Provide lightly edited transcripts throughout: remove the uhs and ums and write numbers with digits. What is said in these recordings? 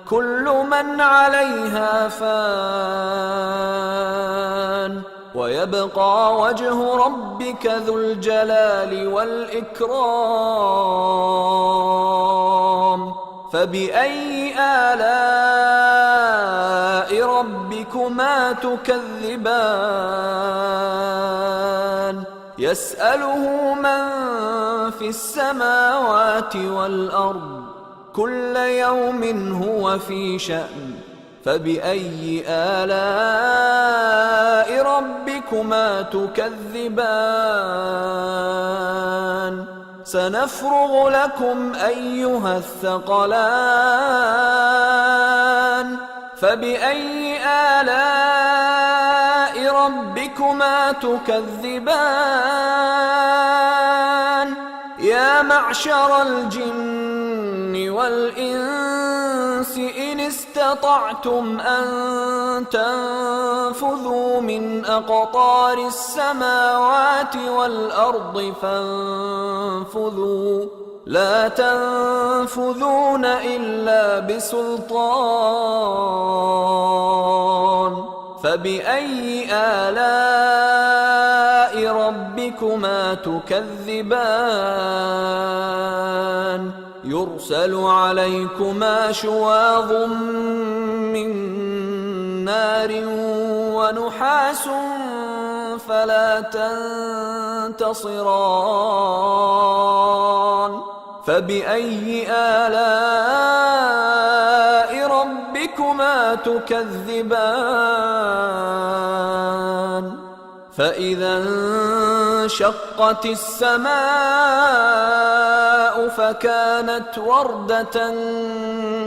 كل من عليها فان ويبقى وجه ربك ذو الجلال والإكرام فبأي آلاء ربكما تكذبان يسأله من في السماوات والأرض كل يوم هو في شأن فبأي آلاء ربكما تكذبان سنفرغ لكم أيها الثقلان فبأي آلاء ربكما تكذبان يا معشر الجن والإنس إن استطعتم أن تنفذوا من أقطار السماوات والأرض فانفذوا لا تنفذون إلا بسلطان فبأي آلاء ربكما تكذبان يرسل عليكما شواظ من نار ونحاس فلا تنتصران فبأي آلاء ربكما تكذبان فإذا انشقت السماء فكانت وردة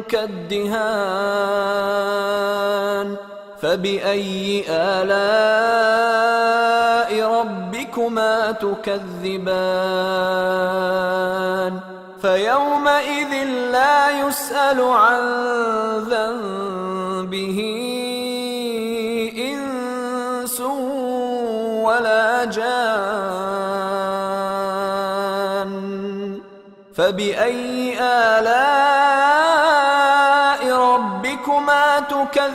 كالدهان فبأي آلاء ربكما تكذبان فيومئذ لا يسأل عن ذنبه إنس ولا جان فبأي آلاء ربكما تكذبان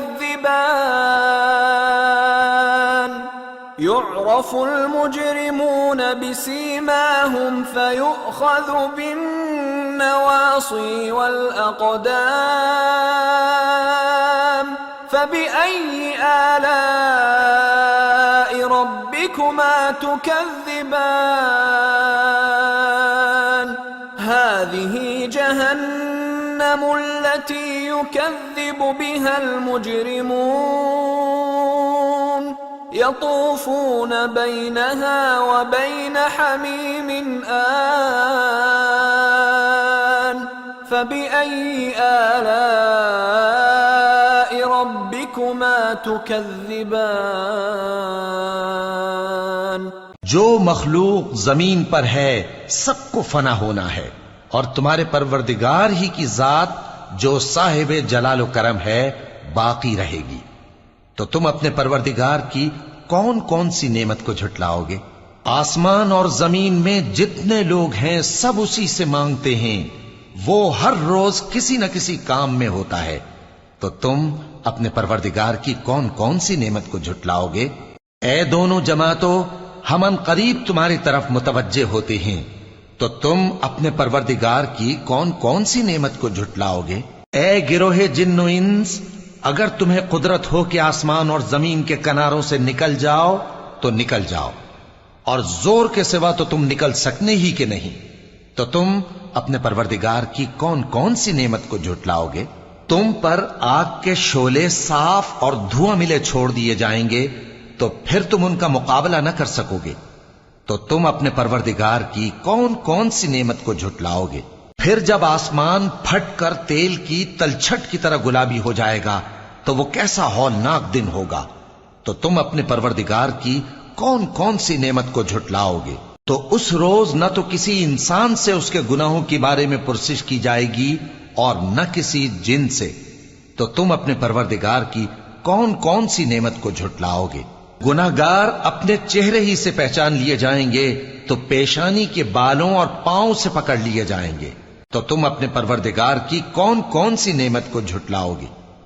يعرف المجرمون بسيماهم فيؤخذ بالنواصي والأقدام فبأي آلاء ربكما تكذبان هذه جهنم التي يكذب بها المجرمون يطوفون بينها وبين حميم آن فبأي آلاء ربكما تكذبان जो मखलूक जमीन पर है सबको फना होना है और तुम्हारे परवरदिगार ही की जात जो साहिब जलालो करम है बाकी रहेगी। तो तुम अपने परवरदिगार की कौन कौन सी नेमत को झुटलाओगे? आसमान और जमीन में जितने लोग हैं सब उसी से मांगते हैं, वो हर रोज किसी न किसी काम में होता है। तो तुम अपने परवरदिगार की कौन कौन सी नेमत को झुटलाओगे? ए दोनों जमातों, हम करीब तुम्हारी तरफ मुतवज्जे होते हैं, तो तुम अपने परवरदिगार की कौन कौन सी नेमत को झुटलाओगे? ए गिरोहे जिन्नो इंस, अगर तुम्हें कुदरत हो कि आसमान और जमीन के किनारों से निकल जाओ तो निकल जाओ, और जोर के सिवा तो तुम निकल सकने ही के नहीं। तो तुम अपने परवरदिगार की कौन कौन सी नेमत को झुटलाओगे? तुम पर आग के शोले साफ और धुआं मिले छोड़ दिए जाएंगे, तो फिर तुम उनका मुकाबला न कर सकोगे। तो तुम अपने परवरदिगार की कौन कौन सी नेमत को झुटलाओगे? फिर जब आसमान फटकर तेल की तलछट की तरह गुलाबी हो जाएगा तो वो कैसा हौलनाक दिन होगा। तो तुम अपने परवरदिगार की कौन कौन सी नेमत को झुटलाओगे? तो उस रोज न तो किसी इंसान से उसके गुनाहों के बारे में पुरसिश की जाएगी और न किसी जिन से। तो तुम अपने परवरदिगार की कौन कौन सी नेमत को झुटलाओगे? गुनाहगार अपने चेहरे ही से पहचान लिए जाएंगे तो पेशानी के बालों और पांव से पकड़ लिए जाएंगे। تو تم اپنے پروردگار کی کون کون سی نعمت کو جھٹلاؤ گے؟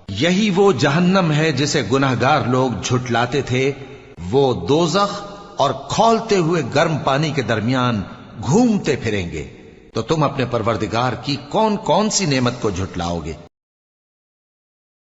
یہی وہ جہنم ہے جسے گناہگار لوگ جھٹلاتے تھے، وہ دوزخ اور کھولتے ہوئے گرم پانی کے درمیان گھومتے پھریں گے۔ تو تم اپنے پروردگار کی کون کون سی نعمت کو جھٹلاؤ گے؟